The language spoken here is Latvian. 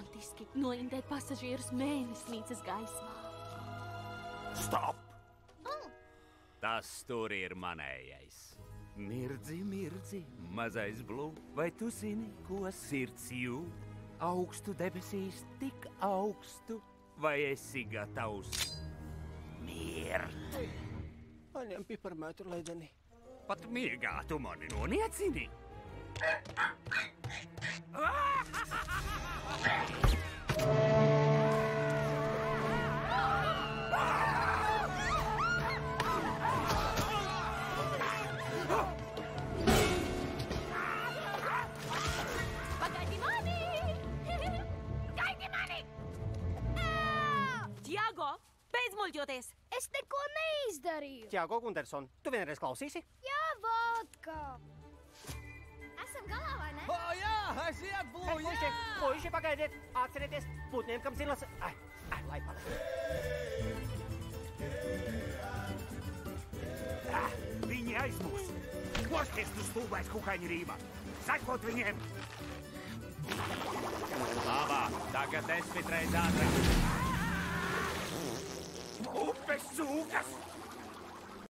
romantiski noindēt pasažierus mēnesnīcas gaismā. Stop! Tas tur ir manējais. Mirdzi, mirdzi, mazais blū, vai tu zini, ko sirds jūt? Augstu debesīs, tik augstu, vai esi gatavs mirt? Paņem piparmētu ledeni. Pat miegā tu mani noniecini? Pagaidi mani! Gaidi mani! Tiago, beidz muļķoties! Es neko neizdarīju. Tiago Gunderson, tu vienreiz klausīsi? Jā, vodka. Esam galā, vai ne? O, jā, aiziet, blū, jā! Puiši, pagaidiet, atcerieties, putniem, kam zilas... lai paliek. Viņi aizmūs! Mosties tu stulbais kukaiņu rīma! Sakot viņiem! Labāk, tagad 10 reizes ātrāk! Upes cūkas!